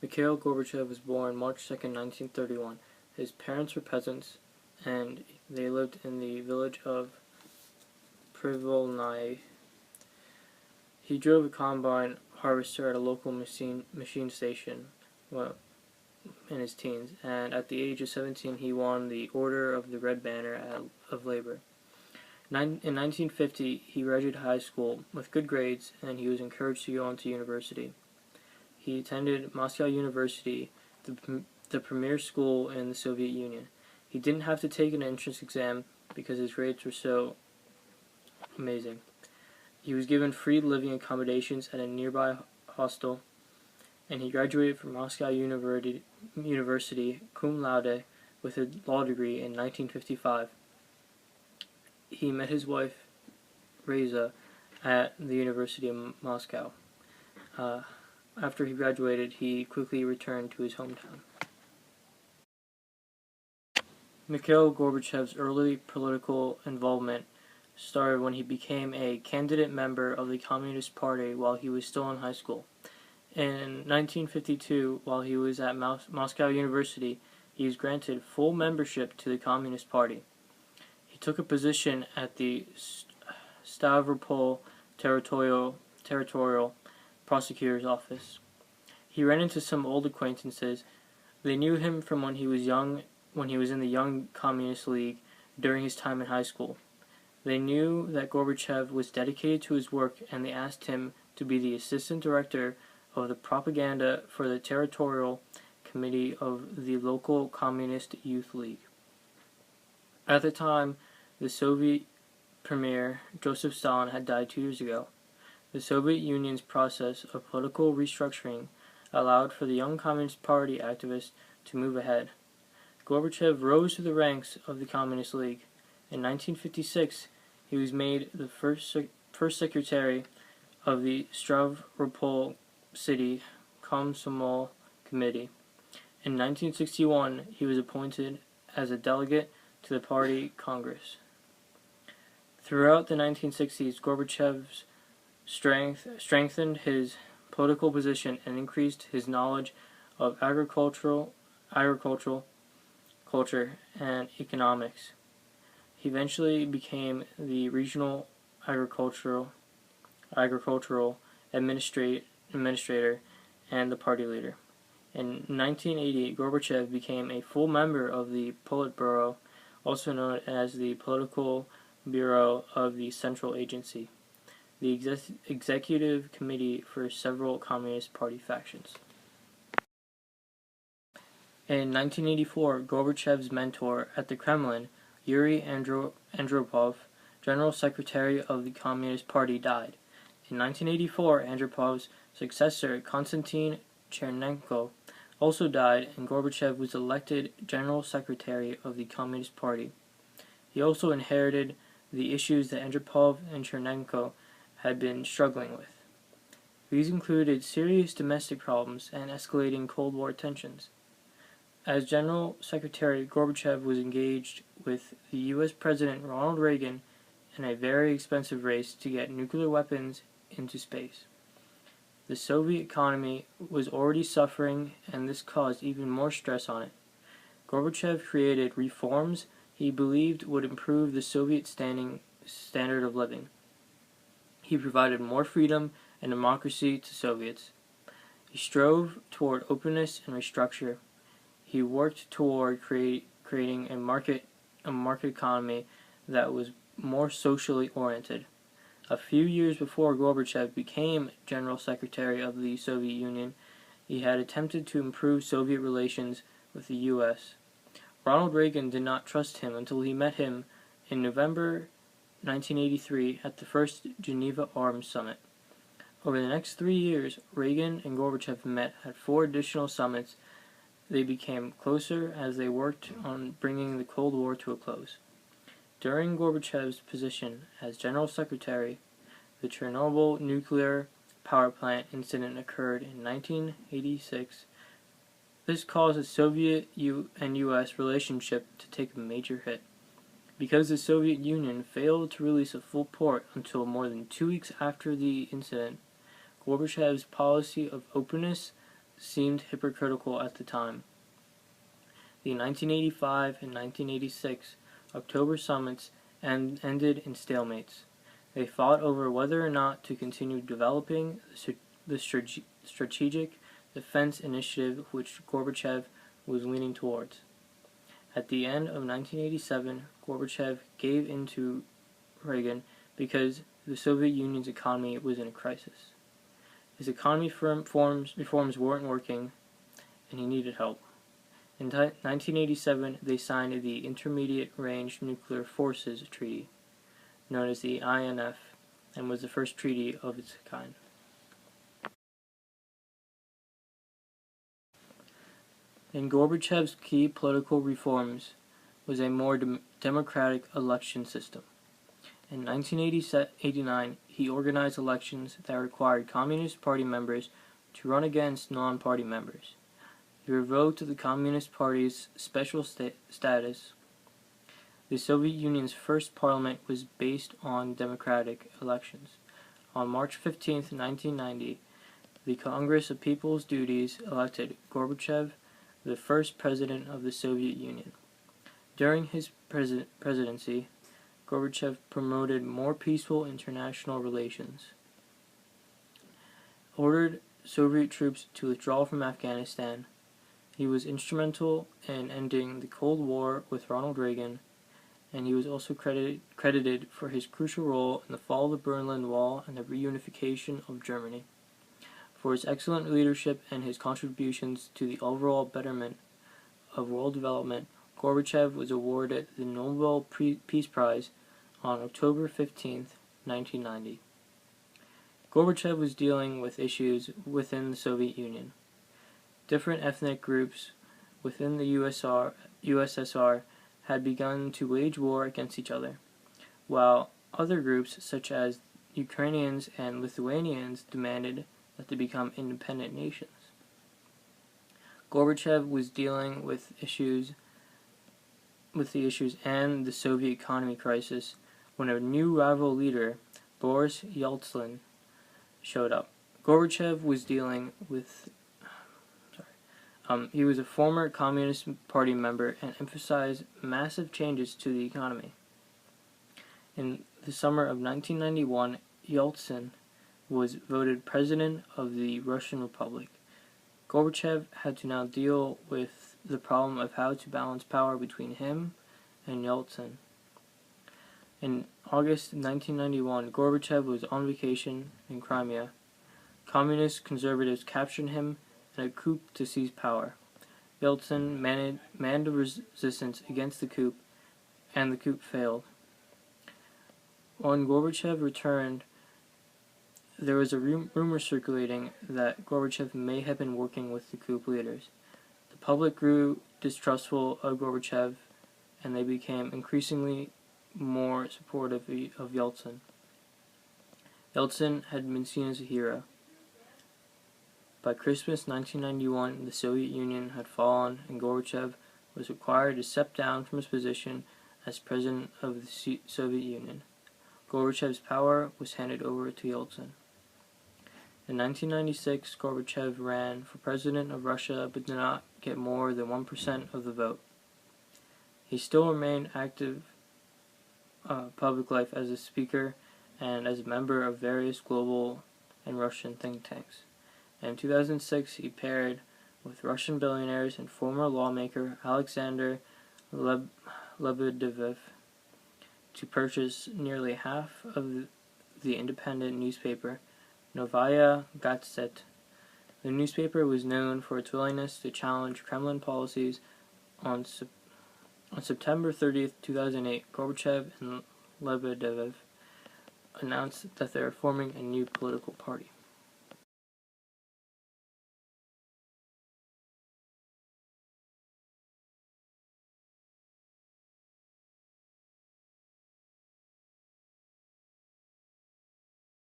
Mikhail Gorbachev was born March 2, 1931. His parents were peasants, and they lived in the village of Privolnaya. He drove a combine harvester at a local machine station in his teens, and at the age of 17 he won the Order of the Red Banner of Labor. In 1950, he graduated high school with good grades, and he was encouraged to go on to university. He attended Moscow University, the premier school in the Soviet Union. He didn't have to take an entrance exam because his grades were so amazing. He was given free living accommodations at a nearby hostel, and he graduated from Moscow University cum laude with a law degree in 1955. He met his wife, Reza, at the University of Moscow. After he graduated, he quickly returned to his hometown. Mikhail Gorbachev's early political involvement started when he became a candidate member of the Communist Party while he was still in high school. In 1952, while he was at Moscow University, he was granted full membership to the Communist Party. He took a position at the Stavropol Territorial Prosecutor's Office. He ran into some old acquaintances. They knew him from when he was in the Young Communist League during his time in high school. They knew that Gorbachev was dedicated to his work, and they asked him to be the assistant director of the propaganda for the Territorial Committee of the local Communist Youth League. At the time, the Soviet Premier Joseph Stalin had died 2 years ago. The Soviet Union's process of political restructuring allowed for the Young Communist Party activists to move ahead. Gorbachev rose to the ranks of the Communist League. In 1956, he was made the first secretary of the Stavropol City Komsomol Committee. In 1961, he was appointed as a delegate to the party Congress. Throughout the 1960s, Gorbachev strengthened his political position and increased his knowledge of agriculture and economics. He eventually became the regional agricultural administrator and the party leader. In 1980, Gorbachev became a full member of the Politburo, also known as the Political Bureau of the Central Agency, the executive committee for several Communist Party factions. In 1984, Gorbachev's mentor at the Kremlin, Yuri Andropov, General Secretary of the Communist Party, died. In 1984, Andropov's successor, Konstantin Chernenko, also died, and Gorbachev was elected General Secretary of the Communist Party. He also inherited the issues that Andropov and Chernenko had been struggling with. These included serious domestic problems and escalating Cold War tensions. As General Secretary, Gorbachev was engaged with the U.S. President Ronald Reagan in a very expensive race to get nuclear weapons into space. The Soviet economy was already suffering, and this caused even more stress on it. Gorbachev created reforms he believed would improve the Soviet standard of living. He provided more freedom and democracy to Soviets. He strove toward openness and restructure. He worked toward creating a market economy that was more socially oriented. A few years before Gorbachev became General Secretary of the Soviet Union, he had attempted to improve Soviet relations with the U.S. Ronald Reagan did not trust him until he met him in November 1983 at the first Geneva Arms Summit. Over the next 3 years, Reagan and Gorbachev met at 4 additional summits. They became closer as they worked on bringing the Cold War to a close. During Gorbachev's position as General Secretary, the Chernobyl nuclear power plant incident occurred in 1986. This caused the Soviet and U.S. relationship to take a major hit. Because the Soviet Union failed to release a full report until more than 2 weeks after the incident, Gorbachev's policy of openness seemed hypocritical at the time. The 1985 and 1986 October summits ended in stalemates. They fought over whether or not to continue developing the strategic defense initiative which Gorbachev was leaning towards. At the end of 1987, Gorbachev gave in to Reagan because the Soviet Union's economy was in a crisis. His economy reforms weren't working, and he needed help. In 1987, they signed the Intermediate Range Nuclear Forces Treaty, known as the INF, and was the first treaty of its kind. In Gorbachev's key political reforms was a more democratic election system. In 1989, he organized elections that required Communist Party members to run against non-party members. He revoked the Communist Party's special status. The Soviet Union's first parliament was based on democratic elections. On March 15, 1990, the Congress of People's Duties elected Gorbachev the first president of the Soviet Union. During his presidency, Gorbachev promoted more peaceful international relations, ordered Soviet troops to withdraw from Afghanistan. He was instrumental in ending the Cold War with Ronald Reagan, and he was also credited for his crucial role in the fall of the Berlin Wall and the reunification of Germany. For his excellent leadership and his contributions to the overall betterment of world development, Gorbachev was awarded the Nobel Peace Prize on October 15, 1990. Gorbachev was dealing with issues within the Soviet Union. Different ethnic groups within the USSR had begun to wage war against each other, while other groups such as Ukrainians and Lithuanians demanded that they become independent nations. Gorbachev was dealing with the issues and the Soviet economy crisis when a new rival leader, Boris Yeltsin, showed up. Gorbachev was dealing with he was a former Communist Party member and emphasized massive changes to the economy. In the summer of 1991, Yeltsin was voted president of the Russian Republic. Gorbachev had to now deal with the problem of how to balance power between him and Yeltsin. In August 1991, Gorbachev was on vacation in Crimea. Communist conservatives captured him in a coup to seize power. Yeltsin manned a resistance against the coup, and the coup failed. When Gorbachev returned, there was a rumor circulating that Gorbachev may have been working with the coup leaders. The public grew distrustful of Gorbachev, and they became increasingly more supportive of Yeltsin. Yeltsin had been seen as a hero. By Christmas 1991, the Soviet Union had fallen, and Gorbachev was required to step down from his position as president of the Soviet Union. Gorbachev's power was handed over to Yeltsin. In 1996, Gorbachev ran for president of Russia but did not get more than 1% of the vote. He still remained active public life as a speaker and as a member of various global and Russian think tanks. In 2006, he paired with Russian billionaires and former lawmaker Alexander Lebedev to purchase nearly half of the independent newspaper Novaya Gazeta. The newspaper was known for its willingness to challenge Kremlin policies. On September 30, 2008, Gorbachev and Lebedev announced that they are forming a new political party.